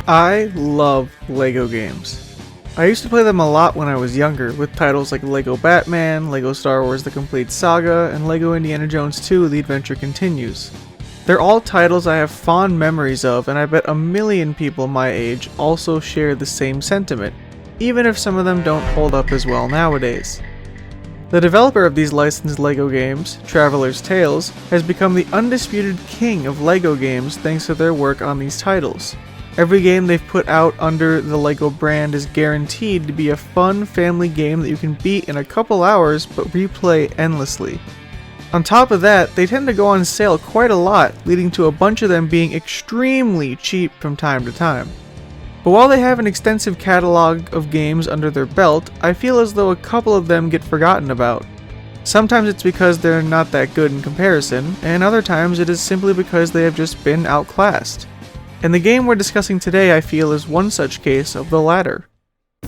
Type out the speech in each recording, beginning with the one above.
I love LEGO games. I used to play them a lot when I was younger, with titles like LEGO Batman, LEGO Star Wars The Complete Saga, and LEGO Indiana Jones 2 The Adventure Continues. They're all titles I have fond memories of, and I bet a million people my age also share the same sentiment, even if some of them don't hold up as well nowadays. The developer of these licensed LEGO games, Traveller's Tales, has become the undisputed king of LEGO games thanks to their work on these titles. Every game they've put out under the LEGO brand is guaranteed to be a fun family game that you can beat in a couple hours but replay endlessly. On top of that, they tend to go on sale quite a lot, leading to a bunch of them being extremely cheap from time to time. But while they have an extensive catalog of games under their belt, I feel as though a couple of them get forgotten about. Sometimes it's because they're not that good in comparison, and other times it is simply because they have just been outclassed. And the game we're discussing today I feel is one such case of the latter.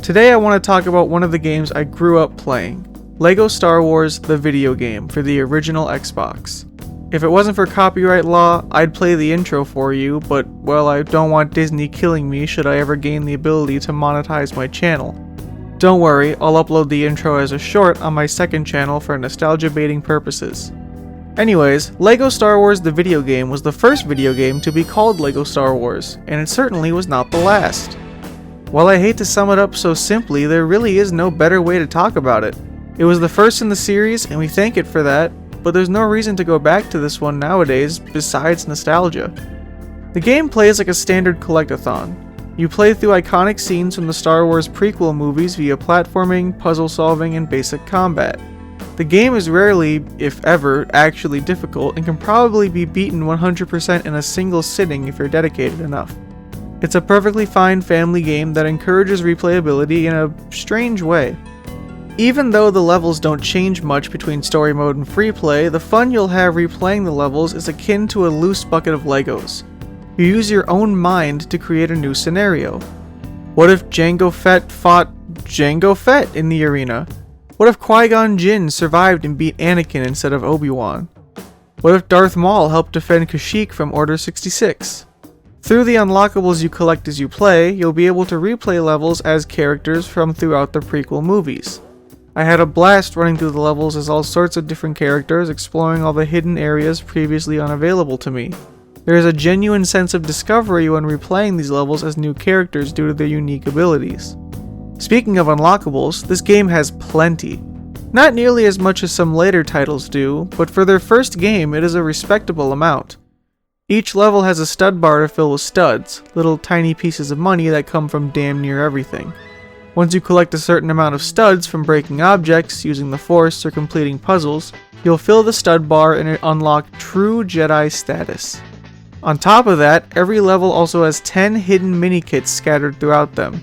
Today I want to talk about one of the games I grew up playing, LEGO Star Wars the video game for the original Xbox. If it wasn't for copyright law, I'd play the intro for you, but well, I don't want Disney killing me should I ever gain the ability to monetize my channel. Don't worry, I'll upload the intro as a short on my second channel for nostalgia baiting purposes. Anyways, LEGO Star Wars the video game was the first video game to be called LEGO Star Wars, and it certainly was not the last. While I hate to sum it up so simply, there really is no better way to talk about it. It was the first in the series, and we thank it for that, but there's no reason to go back to this one nowadays besides nostalgia. The game plays like a standard collectathon. You play through iconic scenes from the Star Wars prequel movies via platforming, puzzle solving, and basic combat. The game is rarely, if ever, actually difficult and can probably be beaten 100% in a single sitting if you're dedicated enough. It's a perfectly fine family game that encourages replayability in a strange way. Even though the levels don't change much between story mode and free play, the fun you'll have replaying the levels is akin to a loose bucket of Legos. You use your own mind to create a new scenario. What if Jango Fett fought Jango Fett in the arena? What if Qui-Gon Jinn survived and beat Anakin instead of Obi-Wan? What if Darth Maul helped defend Kashyyyk from Order 66? Through the unlockables you collect as you play, you'll be able to replay levels as characters from throughout the prequel movies. I had a blast running through the levels as all sorts of different characters, exploring all the hidden areas previously unavailable to me. There is a genuine sense of discovery when replaying these levels as new characters due to their unique abilities. Speaking of unlockables, this game has plenty. Not nearly as much as some later titles do, but for their first game it is a respectable amount. Each level has a stud bar to fill with studs, little tiny pieces of money that come from damn near everything. Once you collect a certain amount of studs from breaking objects, using the Force, or completing puzzles, you'll fill the stud bar and unlock true Jedi status. On top of that, every level also has 10 hidden mini-kits scattered throughout them.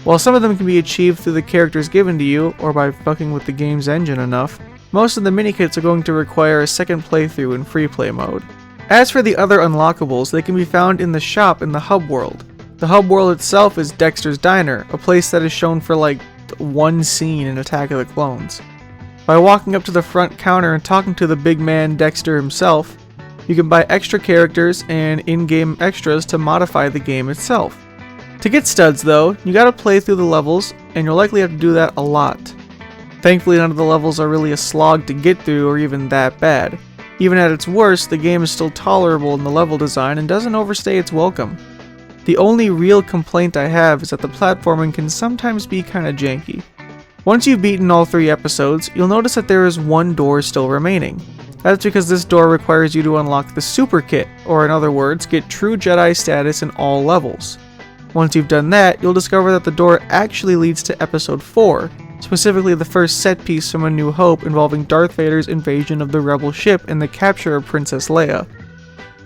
While some of them can be achieved through the characters given to you, or by fucking with the game's engine enough, most of the mini-kits are going to require a second playthrough in free play mode. As for the other unlockables, they can be found in the shop in the hub world. The hub world itself is Dexter's Diner, a place that is shown for like one scene in Attack of the Clones. By walking up to the front counter and talking to the big man Dexter himself, you can buy extra characters and in-game extras to modify the game itself. To get studs though, you gotta play through the levels, and you'll likely have to do that a lot. Thankfully none of the levels are really a slog to get through or even that bad. Even at its worst, the game is still tolerable in the level design and doesn't overstay its welcome. The only real complaint I have is that the platforming can sometimes be kinda janky. Once you've beaten all 3 episodes, you'll notice that there is one door still remaining. That's because this door requires you to unlock the Super Kit, or in other words, get true Jedi status in all levels. Once you've done that, you'll discover that the door actually leads to Episode 4, specifically the first set piece from A New Hope involving Darth Vader's invasion of the Rebel ship and the capture of Princess Leia.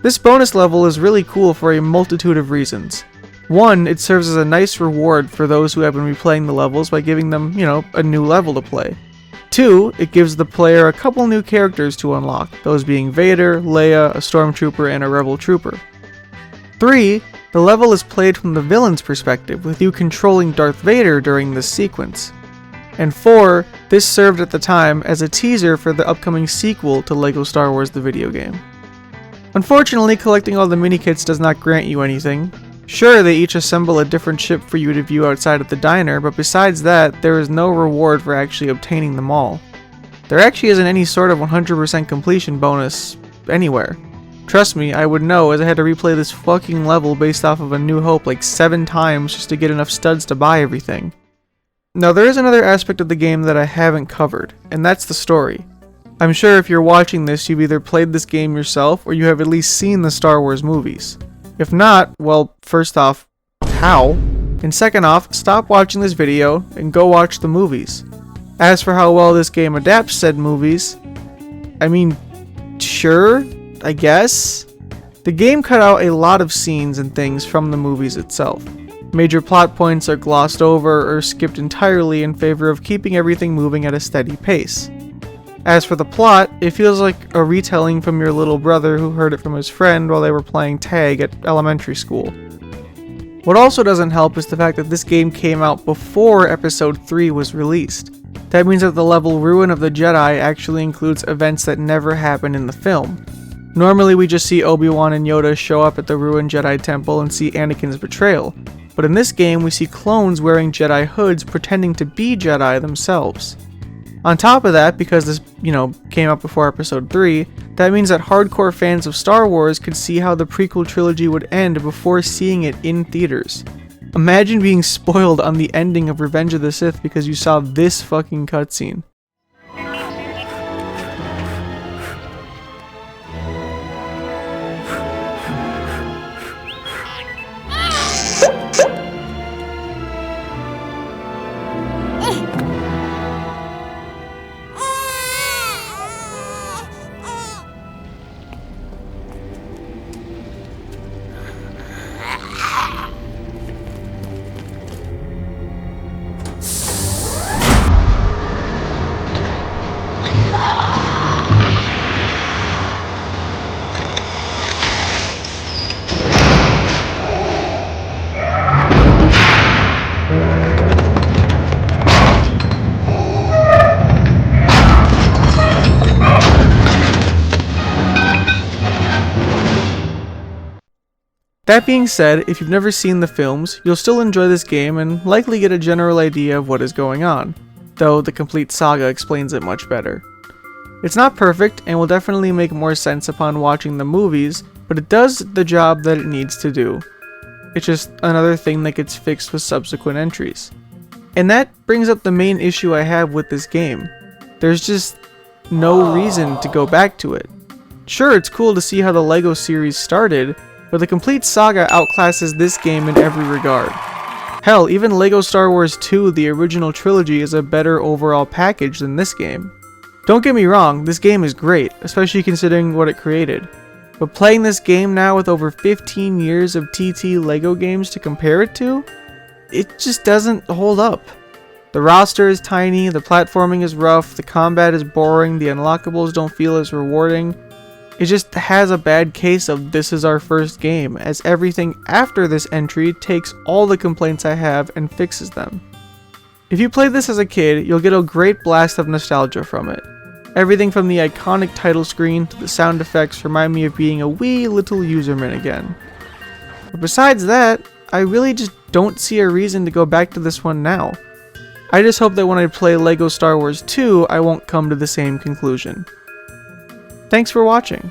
This bonus level is really cool for a multitude of reasons. One, it serves as a nice reward for those who have been replaying the levels by giving them, a new level to play. 2, it gives the player a couple new characters to unlock, those being Vader, Leia, a Stormtrooper, and a Rebel Trooper. 3, the level is played from the villain's perspective, with you controlling Darth Vader during this sequence. And 4, this served at the time as a teaser for the upcoming sequel to LEGO Star Wars the video game. Unfortunately, collecting all the mini-kits does not grant you anything. Sure, they each assemble a different ship for you to view outside of the diner, but besides that, there is no reward for actually obtaining them all. There actually isn't any sort of 100% completion bonus anywhere. Trust me, I would know, as I had to replay this fucking level based off of A New Hope like 7 times just to get enough studs to buy everything. Now there is another aspect of the game that I haven't covered, and that's the story. I'm sure if you're watching this, you've either played this game yourself or you have at least seen the Star Wars movies. If not, well, first off, how? And second off, stop watching this video and go watch the movies. As for how well this game adapts said movies, I mean, sure, I guess? The game cut out a lot of scenes and things from the movies itself. Major plot points are glossed over or skipped entirely in favor of keeping everything moving at a steady pace. As for the plot, it feels like a retelling from your little brother who heard it from his friend while they were playing tag at elementary school. What also doesn't help is the fact that this game came out before Episode 3 was released. That means that the level Ruin of the Jedi actually includes events that never happened in the film. Normally we just see Obi-Wan and Yoda show up at the ruined Jedi Temple and see Anakin's betrayal, but in this game we see clones wearing Jedi hoods pretending to be Jedi themselves. On top of that, because this, came out before Episode 3, that means that hardcore fans of Star Wars could see how the prequel trilogy would end before seeing it in theaters. Imagine being spoiled on the ending of Revenge of the Sith because you saw this fucking cutscene. That being said, if you've never seen the films, you'll still enjoy this game and likely get a general idea of what is going on, though the complete saga explains it much better. It's not perfect and will definitely make more sense upon watching the movies, but it does the job that it needs to do. It's just another thing that gets fixed with subsequent entries. And that brings up the main issue I have with this game. There's just no reason to go back to it. Sure, it's cool to see how the LEGO series started, but the complete saga outclasses this game in every regard. Hell, even LEGO Star Wars 2, the original trilogy, is a better overall package than this game. Don't get me wrong, this game is great, especially considering what it created. But playing this game now with over 15 years of TT LEGO games to compare it to, it just doesn't hold up. The roster is tiny, the platforming is rough, the combat is boring, the unlockables don't feel as rewarding. It just has a bad case of this is our first game, as everything after this entry takes all the complaints I have and fixes them. If you played this as a kid, you'll get a great blast of nostalgia from it. Everything from the iconic title screen to the sound effects remind me of being a wee little userman again. But besides that, I really just don't see a reason to go back to this one now. I just hope that when I play LEGO Star Wars 2, I won't come to the same conclusion. Thanks for watching.